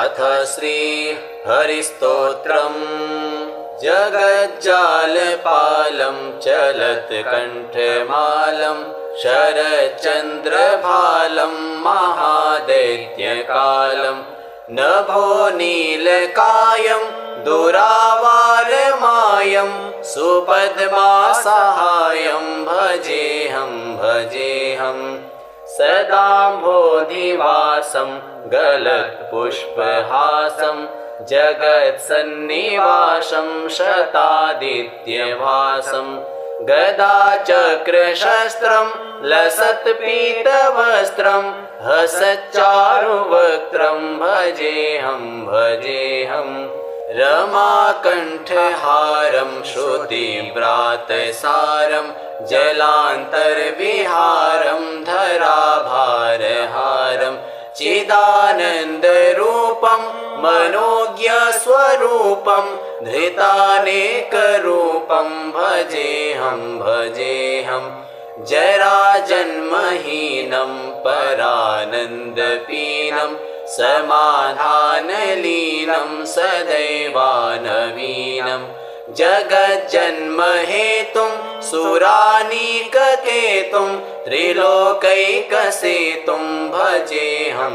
अथ श्री हरिस्तोत्रम्। जगज्जालपालं चलत्कण्ठमालं शरच्चन्द्रभालं महादैत्यकालं नभो नीलकायं दुरावारमायं सुपद्मासहायं भजेऽहं सदाम्भोधिवासं गलत्पुष्पहासं जगत्सन्निवासं शतादित्यभासं गदाचक्रशस्त्रं लसत्पीतवस्त्रं हसच्चारुवक्त्रं भजेऽहं रमाकण्ठहारं श्रुतिव्रातसारं जलान्तर्विहारं धराभारहारं चिदानन्दरूपं मनोज्ञस्वरूपं धृतानेकरूपं भजेऽहं जराजन्महीनं परानन्दपीनं समाधानलीनं सदैवानवीनं जगज्जन्महेतुं सुरानीककेतुं त्रिलोकैकसेतुं भजेऽहं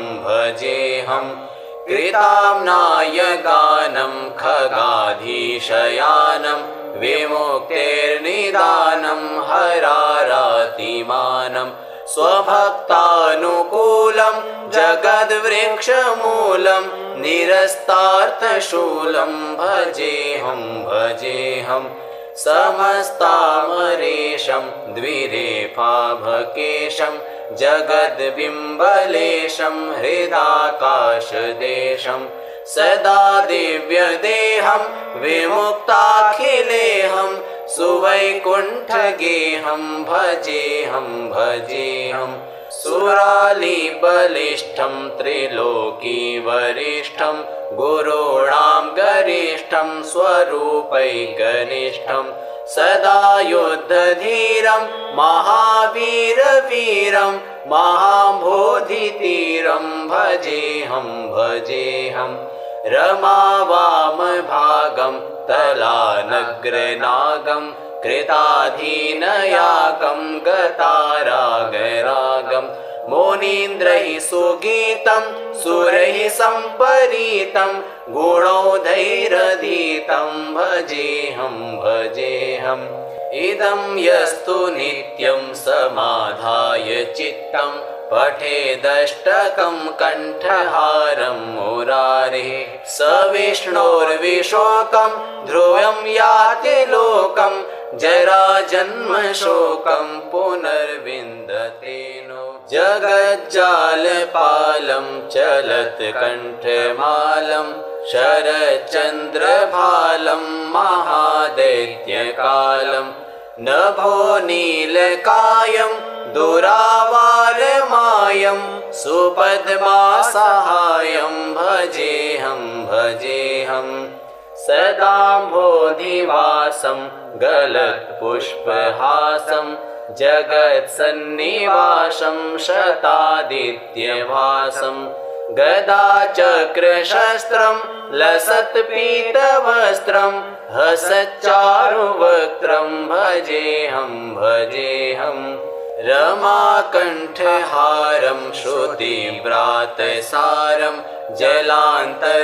कृताम्नायगानं खगाधीशयानं विमुक्तेर्निदानं हरारातिमानं स्वभक्तानुकूलं जगद्वृक्षमूलं निरस्तार्थशूलं भजेऽहं समस्तामरेशं द्विरेफाभकेशं जगद्बिम्बलेशं हृदाकाशदेशं सदा दिव्यदेहं विमुक्ताखिलेऽहं सुवैकुण्ठगेहं भजेऽहं सुरालिबलिष्ठं त्रिलोकीवरिष्ठं गुरूणां गरिष्ठं स्वरूपैकनिष्ठं सदा युद्धधीरं महावीरवीरं महाबोधितीरं भजेऽहं रमावामभागं तलानग्रनागं कृताधीनयागं गतारागरागं मुनीन्द्रैः सुगीतं सुरैः सम्परीतं गुणौधैरधीतं भजेऽहं इदं यस्तु नित्यं समाधाय चित्तं पठेदष्टकं कण्ठहारं मुरारेः स विष्णोर्विशोकं ध्रुवं याति लोकं जराजन्मशोकं पुनर्विन्दते नो जगज्जालपालं चलत्कण्ठमालं शरच्चन्द्रभालं महादैत्यकालं नभो नीलकायं दुरावारमायं सुपद्मासहायं भजेऽहं सदाम्भोधिवासं गलत्पुष्पहासं जगत्सन्निवासं शतादित्यभासं गदाचक्रशस्त्रं लसत्पीतवस्त्रं हसच्चारुवक्त्रं भजेऽहं रमाकण्ठहारं श्रुतिव्रातसारं जलान्तर्विहारं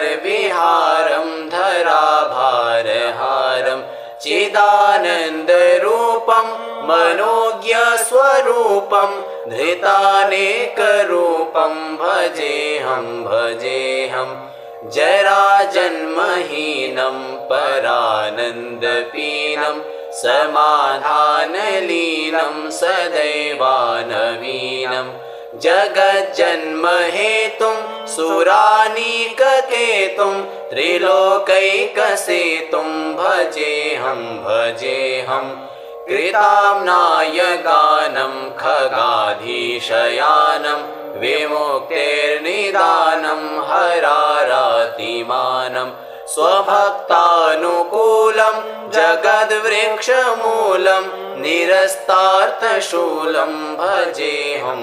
धराभारहारं चिदानन्दरूपं मनोज्ञस्वरूपं धृतानेकरूपं भजेऽहं जराजन्महीनं परानन्दपीनं समाधानलीनं सदैवानवीनं जगज्जन्महेतुं सुरानीककेतुं त्रिलोकैकसेतुं भजेऽहं कृताम्नायगानं खगाधीशयानं विमुक्तेर्निदानं हरारातिमानं स्वभक्तानुकूलं जगद्वृक्षमूलं निरस्तार्थशूलं भजेऽहं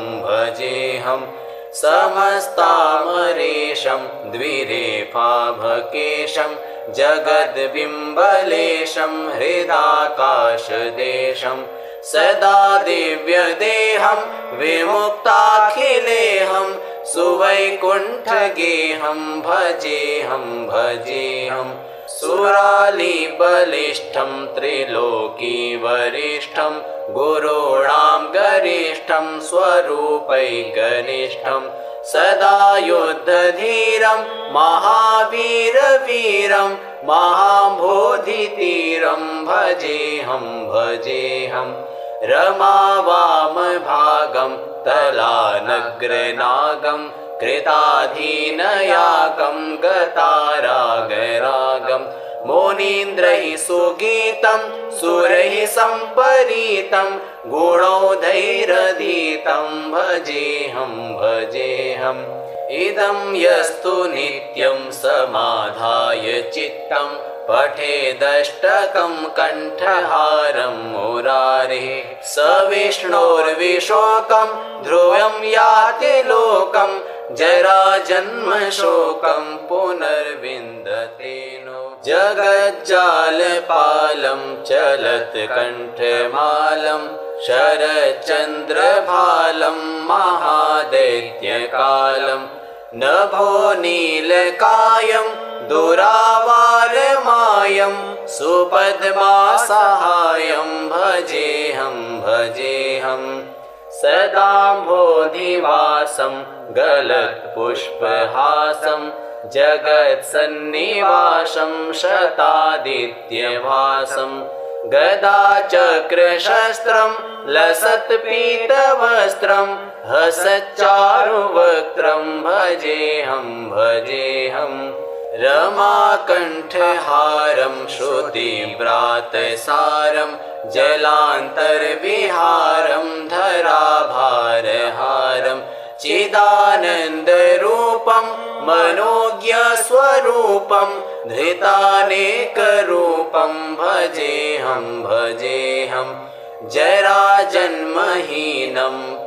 समस्तामरेशं बलिष्ठं द्विरेफाभकेशं जगद्बिम्बलेशं हृदाकाशदेशं सदा दिव्यदेहं विमुक्ताखिलेहं सुवैकुण्ठगेहं भजेऽहं भजेऽहं सुरालिबलिष्ठं त्रिलोकीवरिष्ठं गुरूणां गरिष्ठं स्वरूपैकनिष्ठं सदा युद्धधीरं महावीरवीरं महाबोधितीरं भजेऽहं भजेऽहं रमावामभागं तलानग्रनागं कृताधीनयागं गतारागरागं मुनीन्द्रैः सुगीतं सुरैः सम्परीतं गुणौधैरधीतं भजेऽहं भजेऽहम् इदं यस्तु नित्यं समाधाय चित्तं पठेदष्टकं कण्ठहारं मुरारेः स विष्णोर्विशोकं ध्रुवं याति लोकं जराजन्मशोकं पुनर्विन्दते नो जगज्जालपालं चलत्कण्ठमालं शरच्चन्द्रभालं महादैत्यकालं नभो नीलकायं दुरावारमायं सुपद्मासहायं भजेऽहं भजेऽहं सदाम्भोधिवासं गलत्पुष्पहासं जगत्सन्निवासं शतादित्यवासं गदाचक्रशस्त्रं लसत्पीतवस्त्रं हसच्चारुवक्त्रं भजेऽहं भजेऽहं रमाकण्ठहारं श्रुतिव्रातसारं जलान्तर्विहारं धराभारहारं चिदानन्दरूपं मनोज्ञस्वरूपं धृतानेकरूपं भजेऽहं भजेऽहं जराजन्महीनं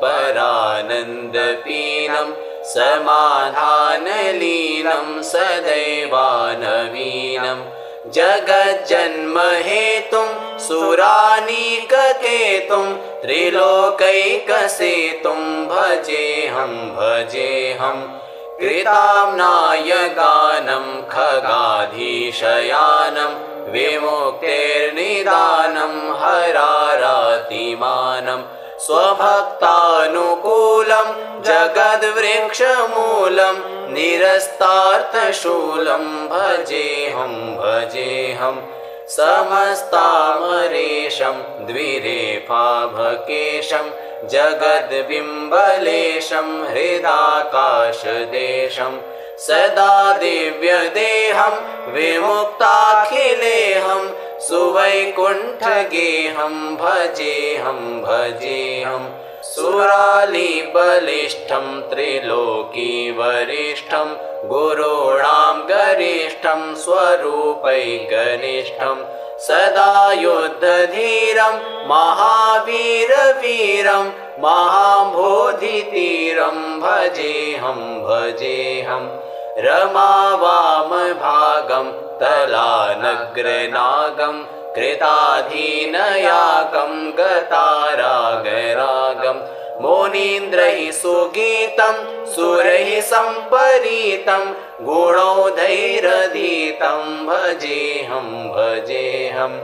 परानन्दपीनं समाधानलीनं सदैवानवीनं जगज्जन्महेतुं सुरानीककेतुं त्रिलोकैकसेतुं भजेऽहं भजेऽहं कृताम्नायगानं खगाधीशयानं विमुक्तेर्निदानं हरारातिमानं स्वभक्तानुकूलं जगद्वृक्षमूलं निरस्तार्थशूलं भजेऽहं भजेऽहं समस्तामरेशं द्विरेफाभकेशं जगद्बिम्बलेशं हृदाकाशदेशं सदा दिव्यदेहं विमुक्ताखिलेहं सुवैकुण्ठगेहं भजेऽहं भजेऽहं सुरालिबलिष्ठं त्रिलोकीवरिष्ठं गुरूणां गरिष्ठं स्वरूपैकनिष्ठं सदा युद्धधीरं महावीरवीरं महाबोधितीरं भजेऽहं भजेऽहं रमावामभागं तलानग्रनागं कृताधीनयागं गतारागरागं मुनीन्द्रैः सुगीतं सुरैः सम्परीतं गुणौधैरधीतं भजेऽहं भजेऽहम्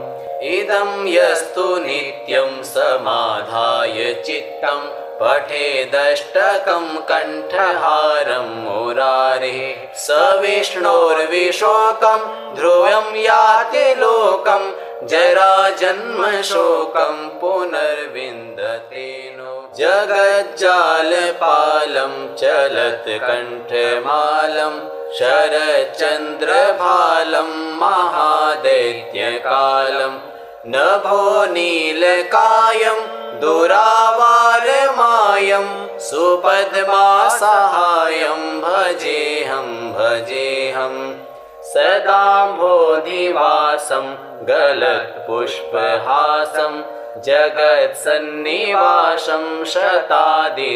इदं यस्तु नित्यं समाधाय चित्तं पठेदष्टकं कण्ठहारं मुरारेः स विष्णोर्विशोकं ध्रुवं याति लोकं जराजन्मशोकं पुनर्विन्दते नो जगज्जालपालं चलत्कण्ठमालं शरच्चन्द्रभालं महादैत्यकालं नभो नीलकायं दुरावारमायं सुपद्मासहायं भजेऽहं भजेऽहं सदाम्भोधिवासं गलत्पुष्पहासं जगत्सन्निवासं शतादित्यवासं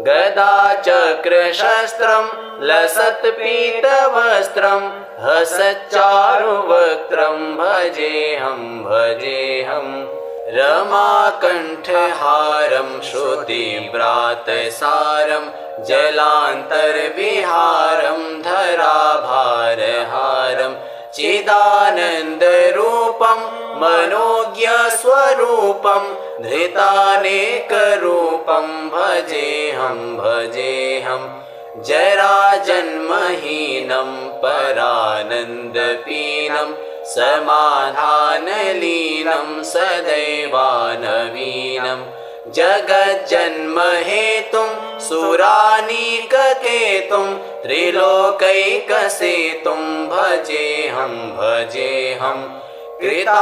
गदाचक्रशस्त्रं लसत्पीतवस्त्रं हसच्चारुवक्त्रं भजेऽहं भजेऽहं रमाकण्ठहारं श्रुतिव्रातसारं जलान्तर्विहारं धराभारहारं चिदानन्दरूपं मनोज्ञस्वरूपं धृतानेकरूपं भजेऽहं भजेऽहं जराजन्महीनं परानन्दपीनं समाधानलीनं सदैवानवीनं जगज्जन्महेतुं सुरानीककेतुं त्रिलोकैकसेतुं भजेऽहं भजेऽहं कृताम्नायगानं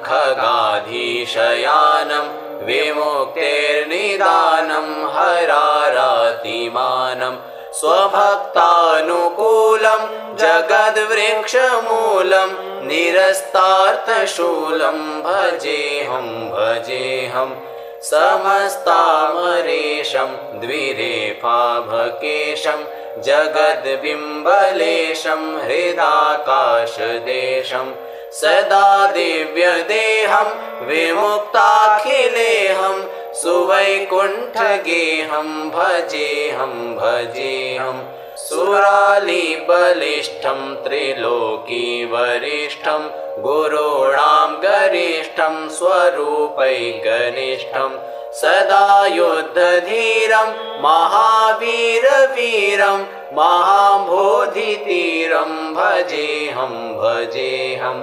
खगाधीशयानं विमुक्तेर्निदानं हरारातिमानं स्वभक्तानुकूलं जगद्वृक्षमूलं निरस्तार्थशूलं भजेऽहं भजेऽहं समस्तामरेशं द्विरेफाभकेशं जगद्बिम्बलेशं हृदाकाशदेशं सदा दिव्यदेहं विमुक्ताखिलेऽहं सुवैकुण्ठगेहं भजेऽहं भजेऽहं सुरालिबलिष्ठं त्रिलोकीवरिष्ठं गुरूणां गरिष्ठं स्वरूपैकनिष्ठं सदा युद्धधीरं महावीरवीरं महाबोधितीरं भजेऽहं भजेऽहं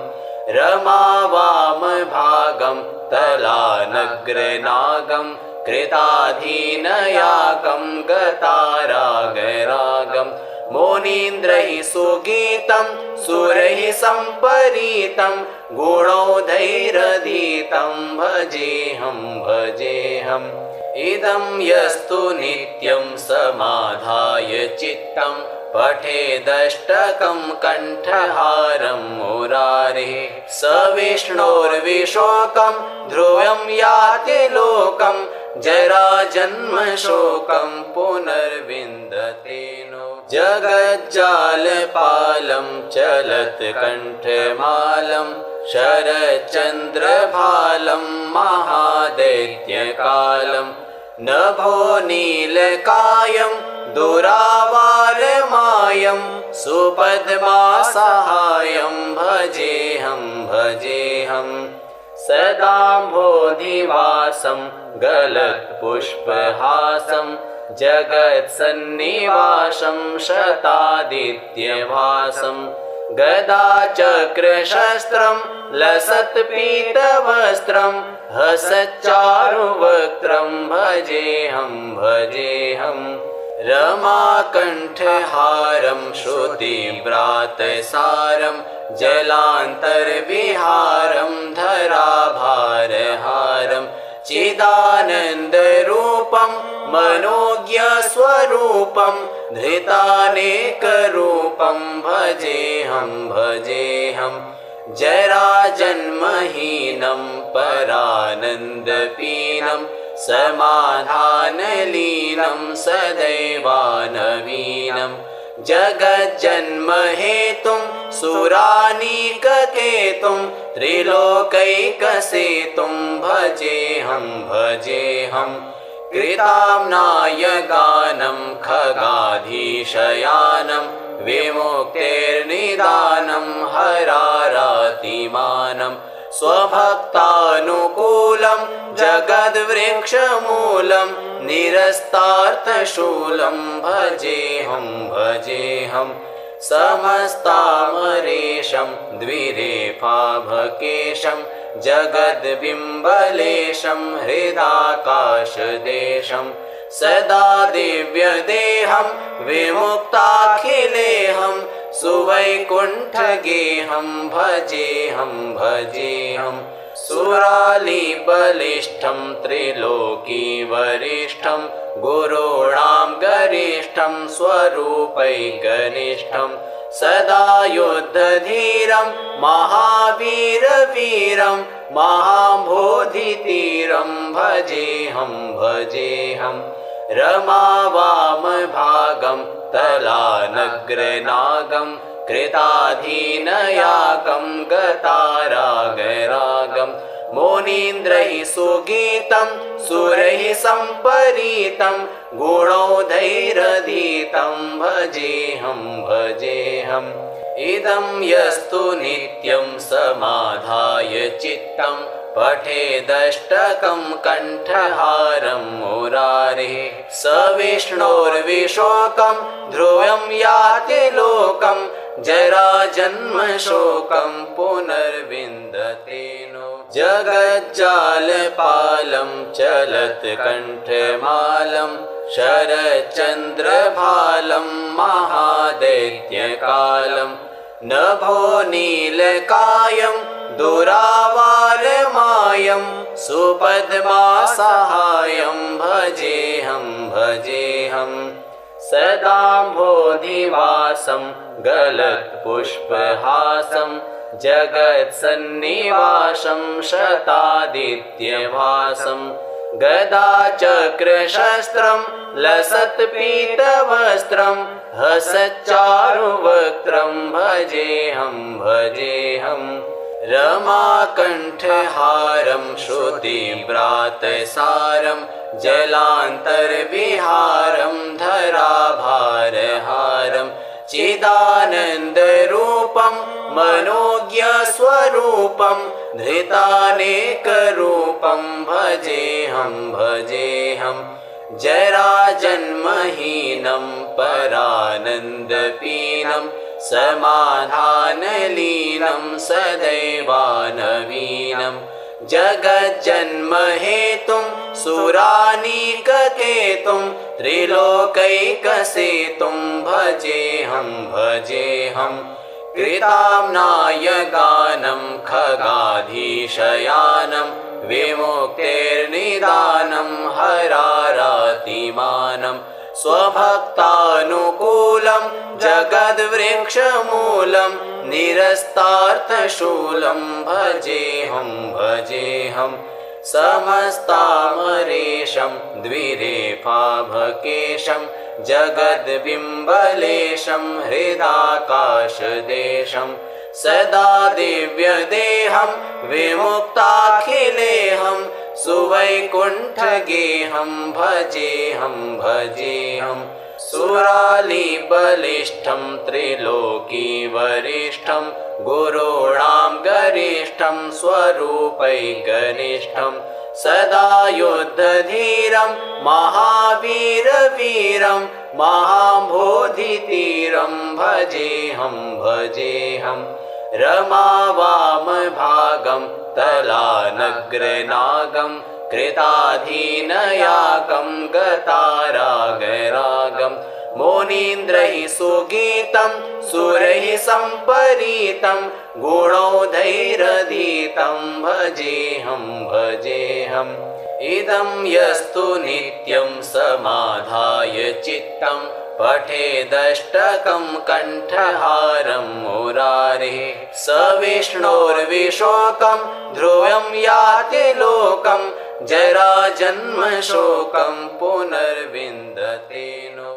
रमावामभागं तलानग्रनागं कृताधीनयागं गतारागरागं मुनीन्द्रैः सुगीतं सुरैः सम्परीतं गुणौधैरधीतं भजेऽहं भजेऽहम् इदं यस्तु नित्यं समाधाय चित्तं पठेदष्टकं कण्ठहारं मुरारेः स विष्णोर्विशोकं ध्रुवं याति लोकं जराजन्मशोकं पुनर्विन्दते नो जगज्जालपालं चलत्कण्ठमालं शरच्चन्द्रभालं महादैत्यकालं नभो नीलकायं दुरावारमायं सुपद्मासहायं भजेऽहं भजेऽहं सदाम्भोधिवासं गलत्पुष्पहासं जगत्सन्निवासं शतादित्यभासं गदाचक्रशस्त्रं लसत्पीतवस्त्रं हसच्चारुवक्त्रं भजेऽहं भजेऽहं रमाकण्ठहारं श्रुतिव्रातसारं जलान्तर्विहारं धराभारहारं चिदानन्दरूपं मनोज्ञस्वरूपं धृतानेकरूपं भजेऽहं भजेऽहं जराजन्महीनं परानन्दपीनं समाधानलीनं सदैवानवीनं जगज्जन्महेतुं सुरानीककेतुं त्रिलोकैकसेतुं भजेऽहं भजेऽहं कृताम्नायगानं खगाधीशयानं विमुक्तेर्निदानं हरारातिमानं स्वभक्तानुकूलं जगद्वृक्षमूलं निरस्तार्थशूलं भजेऽहं भजेऽहं समस्तामरेशं द्विरेफाभकेशं जगद्बिम्बलेशं हृदाकाशदेशं सदा दिव्यदेहं विमुक्ताखिलेऽहं सुवैकुण्ठगेहं भजेऽहं भजेऽहं सुरालिबलिष्ठं सदा युद्धधीरं महावीरवीरं महाबोधितीरं भजेऽहं भजेऽहं रमावामभागं तलानग्रनागं कृताधीनयागं गतारागरागं मुनीन्द्रैः सुगीतं सुरैः सम्परीतं गुणौधैरधीतं भजेऽहं भजेऽहम् इदं यस्तु नित्यं समाधाय चित्तं पठेदष्टकं कण्ठहारं मुरारेः स विष्णोर्विशोकं ध्रुवं याति लोकं जराजन्मशोकं पुनर्विन्दते नो जगज्जालपालं चलत्कण्ठमालं शरच्चन्द्रभालं महादैत्यकालं नभो नीलकायं दुरावारमायं सुपद्मासहायं भजेऽहं भजेऽहं सदाम्भोधिवासं गलत्पुष्पहासं जगत्सन्निवासं शतादित्यभासं गदाचक्रशस्त्रं लसत्पीतवस्त्रं हसच्चारुवक्त्रं भजेऽहं भजेऽहं रमाकण्ठहारं श्रुतिव्रातसारं जलान्तर्विहारं धराभारहारं चिदानन्दरूपं मनोज्ञस्वरूपं धृतानेकरूपं भजेऽहं भजेऽहं जराजन्महीनं परानन्दपीनं समाधानलीनं सदैवानवीनं जगज्जन्महेतुं सुरानीककेतुं त्रिलोकैकसेतुं भजेऽहं भजेऽहं कृताम्नायगानं खगाधीशयानं विमुक्तेर्निदानं हरारातिमानं स्वभक्तानुकूलं जगद्वृक्षमूलं निरस्तार्थशूलं भजेऽहं भजेऽहं समस्तामरेशं द्विरेफाभकेशं जगद्बिम्बलेशं हृदाकाशदेशं सदा दिव्यदेहं विमुक्ताखिलेऽहं सुवैकुण्ठगेहं भजेऽहं भजेऽहं सुरालिबलिष्ठं त्रिलोकीवरिष्ठं गुरूणां गरिष्ठं स्वरूपैकनिष्ठं सदा युद्धधीरं महावीरवीरं महाबोधितीरं भजेऽहं भजेऽहं रमावामभागं तलानग्रनागं कृताधीनयागं गतारागरागं मुनीन्द्रैः सुगीतं सुरैः सम्परीतं गुणौधैरधीतं भजेऽहं भजेऽहम् इदं यस्तु नित्यं समाधाय चित्तं पठेदष्टकं कण्ठहारं मुरारेः स विष्णोर्विशोकं ध्रुवं याति लोकं जराजन्मशोकं पुनर्विन्दते नो।